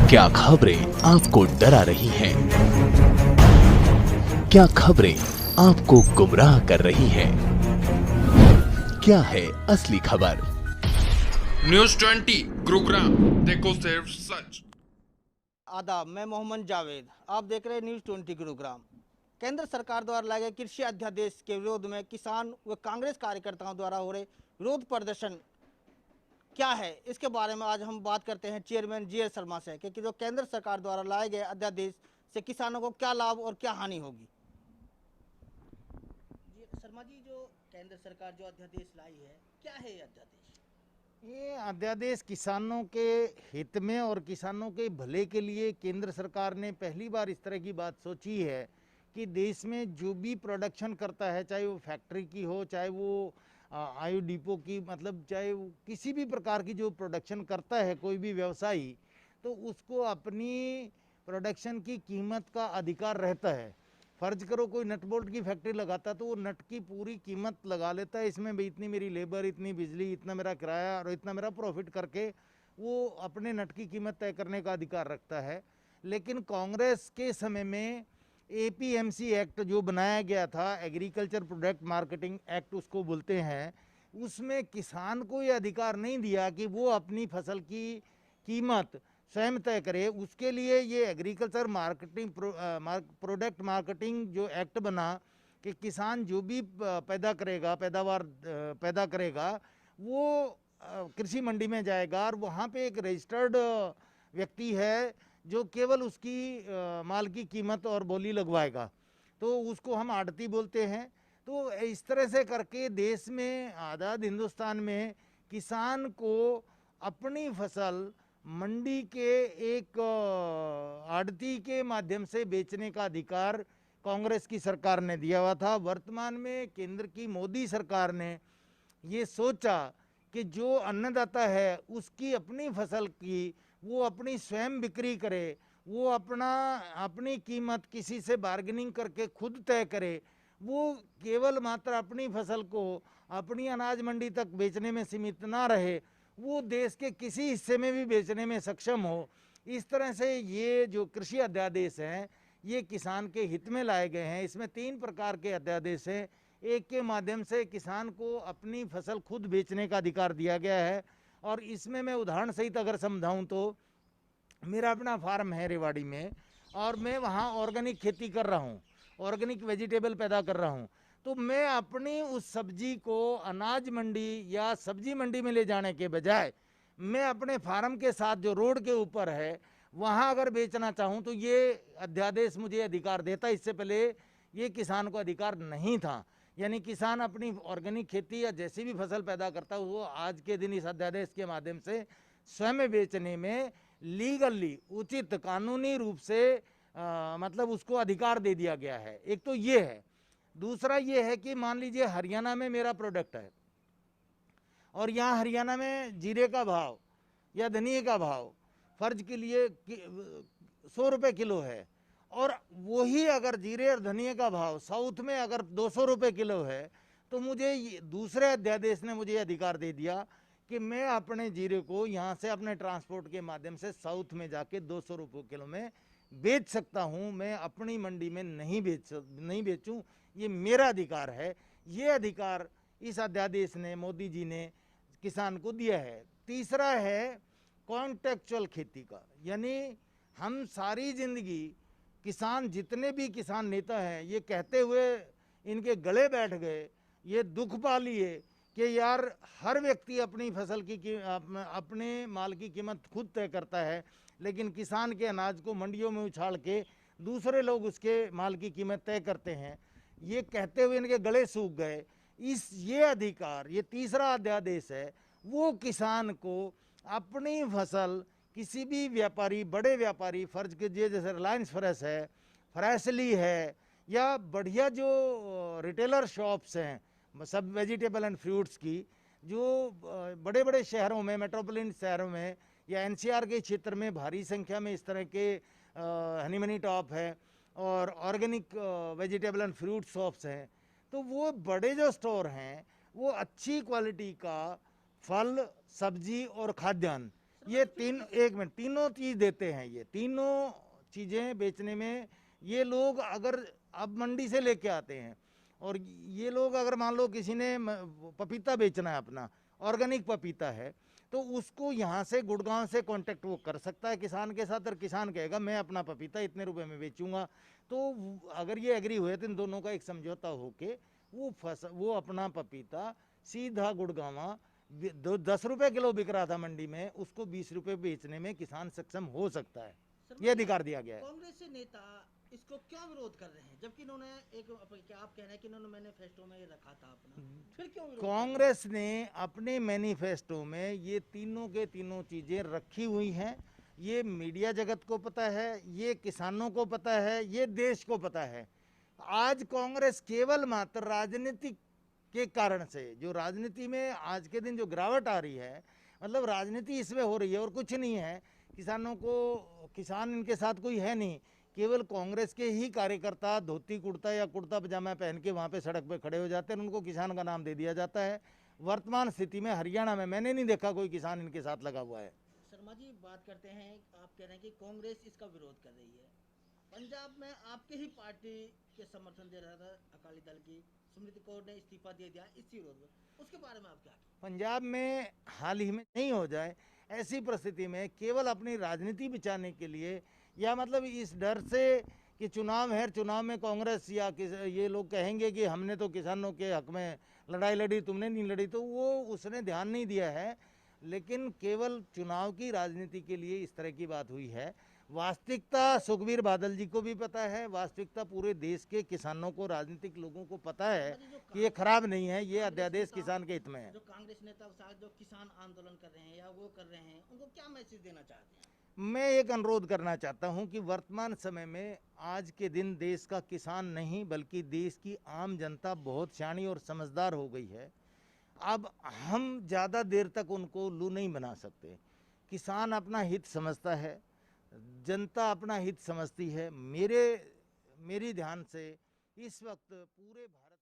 क्या खबरें आपको डरा रही हैं? क्या खबरें आपको गुमराह कर रही हैं? क्या है असली खबर? न्यूज 20 गुरुग्राम, देखो सिर्फ सच। आदाब, मैं मोहम्मद जावेद। आप देख रहे हैं न्यूज़ 20 गुरुग्राम। केंद्र सरकार द्वारा लाए गए कृषि अध्यादेश के विरोध में किसान व कांग्रेस कार्यकर्ताओं द्वारा हो रहे विरोध प्रदर्शन क्या है, इसके बारे में आज हम बात करते हैं चेयरमैन जी एस शर्मा से कि जो केंद्र सरकार द्वारा लाए गए अध्यादेश से किसानों को क्या लाभ और क्या हानि होगी। जी शर्मा जी, जो केंद्र सरकार जो अध्यादेश लाई है, क्या है ये अध्यादेश? ये अध्यादेश किसानों के हित में और किसानों के भले के लिए केंद्र सरकार ने पहली बार इस तरह की बात सोची है कि देश में जो भी प्रोडक्शन करता है, चाहे वो फैक्ट्री की हो, चाहे वो आयु डिपो की, मतलब चाहे वो किसी भी प्रकार की जो प्रोडक्शन करता है कोई भी व्यवसायी, तो उसको अपनी प्रोडक्शन की कीमत का अधिकार रहता है। फर्ज करो कोई नट बोल्ट की फैक्ट्री लगाता तो वो नट की पूरी कीमत लगा लेता है, इसमें भी इतनी मेरी लेबर, इतनी बिजली, इतना मेरा किराया और इतना मेरा प्रॉफिट करके वो अपने नट की कीमत तय करने का अधिकार रखता है। लेकिन कांग्रेस के समय में एपीएमसी एक्ट जो बनाया गया था, एग्रीकल्चर प्रोडक्ट मार्केटिंग एक्ट उसको बोलते हैं, उसमें किसान को ये अधिकार नहीं दिया कि वो अपनी फसल की कीमत स्वयं तय करे। उसके लिए ये एग्रीकल्चर मार्केटिंग प्रोडक्ट मार्केटिंग जो एक्ट बना कि किसान जो भी पैदा करेगा, पैदावार पैदा करेगा, वो कृषि मंडी में जाएगा और वहाँ पे एक रजिस्टर्ड व्यक्ति है जो केवल उसकी माल की कीमत और बोली लगवाएगा, तो उसको हम आड़ती बोलते हैं। तो इस तरह से करके देश में, आज़ाद हिंदुस्तान में किसान को अपनी फसल मंडी के एक आड़ती के माध्यम से बेचने का अधिकार कांग्रेस की सरकार ने दिया हुआ था। वर्तमान में केंद्र की मोदी सरकार ने ये सोचा कि जो अन्नदाता है उसकी अपनी फसल की वो अपनी स्वयं बिक्री करे, वो अपनी कीमत किसी से बार्गेनिंग करके खुद तय करे, वो केवल मात्र अपनी फसल को अपनी अनाज मंडी तक बेचने में सीमित ना रहे, वो देश के किसी हिस्से में भी बेचने में सक्षम हो। इस तरह से ये जो कृषि अध्यादेश हैं ये किसान के हित में लाए गए हैं। इसमें 3 प्रकार के अध्यादेश हैं। एक के माध्यम से किसान को अपनी फसल खुद बेचने का अधिकार दिया गया है, और इसमें मैं उदाहरण सहित अगर समझाऊं तो मेरा अपना फार्म है रेवाड़ी में और मैं वहाँ ऑर्गेनिक खेती कर रहा हूँ, ऑर्गेनिक वेजिटेबल पैदा कर रहा हूँ, तो मैं अपनी उस सब्जी को अनाज मंडी या सब्जी मंडी में ले जाने के बजाय मैं अपने फार्म के साथ जो रोड के ऊपर है वहाँ अगर बेचना चाहूँ तो ये अध्यादेश मुझे अधिकार देता। इससे पहले ये किसान को अधिकार नहीं था। यानी किसान अपनी ऑर्गेनिक खेती या जैसी भी फसल पैदा करता है वो आज के दिन इस अध्यादेश के माध्यम से स्वयं बेचने में लीगली, उचित कानूनी रूप से मतलब उसको अधिकार दे दिया गया है। एक तो ये है। दूसरा ये है कि मान लीजिए हरियाणा में मेरा प्रोडक्ट है और यहाँ हरियाणा में जीरे का भाव या धनिए का भाव फर्ज के लिए 100 रुपये किलो है, और वही अगर जीरे और धनिए का भाव साउथ में अगर 200 रुपये किलो है, तो मुझे दूसरे अध्यादेश ने मुझे अधिकार दे दिया कि मैं अपने जीरे को यहाँ से अपने ट्रांसपोर्ट के माध्यम से साउथ में जाके 200 रुपये किलो में बेच सकता हूँ। मैं अपनी मंडी में नहीं बेचूँ, ये मेरा अधिकार है। ये अधिकार इस अध्यादेश ने, मोदी जी ने किसान को दिया है। तीसरा है कॉन्टेक्चुअल खेती का, यानी हम सारी जिंदगी किसान, जितने भी किसान नेता हैं, ये कहते हुए इनके गले बैठ गए, ये दुख पा लिए कि यार हर व्यक्ति अपनी फसल की अपने माल की कीमत खुद तय करता है, लेकिन किसान के अनाज को मंडियों में उछाल के दूसरे लोग उसके माल की कीमत तय करते हैं। ये कहते हुए इनके गले सूख गए। ये अधिकार, ये तीसरा अध्यादेश है, वो किसान को अपनी फसल किसी भी व्यापारी, बड़े व्यापारी, फर्ज कीजिए जैसे रिलायंस फ्रेश है, फ्रेशली है, या बढ़िया जो रिटेलर शॉप्स हैं सब वेजिटेबल एंड फ्रूट्स की, जो बड़े बड़े शहरों में, मेट्रोपॉलिटन शहरों में या एनसीआर के क्षेत्र में भारी संख्या में इस तरह के हनी मनी टॉप है और organic vegetable and fruit shops हैं, तो वो बड़े जो स्टोर हैं वो अच्छी क्वालिटी का फल, सब्जी और खाद्यान्न ये एक मिनट, तीनों चीज देते हैं। ये तीनों चीजें बेचने में ये लोग अगर अब मंडी से लेके आते हैं, और ये लोग अगर मान लो किसी ने पपीता बेचना है, अपना ऑर्गेनिक पपीता है, तो उसको यहाँ से गुड़गांव से कांटेक्ट वो कर सकता है किसान के साथ, और किसान कहेगा मैं अपना पपीता इतने रुपए में बेचूंगा। तो अगर ये एग्री हुए तो इन दोनों का एक समझौता होके वो अपना पपीता सीधा गुड़गांव 10 रुपए किलो बिक रहा था मंडी में, उसको 20 रुपए बेचने में किसान सक्षम हो सकता है। ये अधिकार दिया गया है। कांग्रेस के नेता इसको क्या विरोध कर रहे हैं, जबकि इन्होंने क्या आप कह रहे हैं कि इन्होंने मैनिफेस्टो में ये रखा था अपना, फिर क्यों विरोध कांग्रेस ने अपने मैनिफेस्टो में ये तीनों के तीनों चीजें रखी हुई हैं। ये मीडिया जगत को पता है, ये किसानों को पता है, ये देश को पता है। आज कांग्रेस केवल मात्र राजनीतिक के कारण से, जो राजनीति में आज के दिन जो गिरावट आ रही है, मतलब राजनीति इसमें हो रही है और कुछ नहीं है। किसान इनके साथ कोई है नहीं, केवल कांग्रेस के ही कार्यकर्ता धोती कुर्ता या कुर्ता पजामा पहन के वहाँ पे सड़क पे खड़े हो जाते हैं, उनको किसान का नाम दे दिया जाता है। वर्तमान स्थिति में हरियाणा में मैंने नहीं देखा कोई किसान इनके साथ लगा हुआ है। शर्मा जी बात करते हैं, आप कह रहे हैं कि कांग्रेस इसका विरोध कर रही है। पंजाब में आपके ही पार्टी के समर्थन दे रहा था अकाली दल की स्मृति कौर ने इस्तीफा दे दिया इसी विरोध में, उसके बारे में आप क्या कहें? पंजाब में हाल ही में नहीं हो जाए, ऐसी परिस्थिति में केवल अपनी राजनीति बचाने के लिए, या मतलब इस डर से कि चुनाव है, चुनाव में कांग्रेस या ये लोग कहेंगे कि हमने तो किसानों के हक में लड़ाई लड़ी, तुमने नहीं लड़ी, तो वो उसने ध्यान नहीं दिया है। लेकिन केवल चुनाव की राजनीति के लिए इस तरह की बात हुई है। वास्तविकता सुखबीर बादल जी को भी पता है, वास्तविकता पूरे देश के किसानों को, राजनीतिक लोगों को पता है कि ये खराब नहीं है, ये अध्यादेश किसान के हित में है। जो कांग्रेस नेता के साथ जो किसान आंदोलन कर रहे हैं या वो कर रहे हैं, उनको क्या मैसेज देना चाहते हैं? मैं एक अनुरोध करना चाहता हूं कि वर्तमान समय में आज के दिन देश का किसान नहीं बल्कि देश की आम जनता बहुत सियानी और समझदार हो गई है। अब हम ज़्यादा देर तक उनको उल्लू नहीं बना सकते। किसान अपना हित समझता है, जनता अपना हित समझती है। मेरी ध्यान से इस वक्त पूरे भारत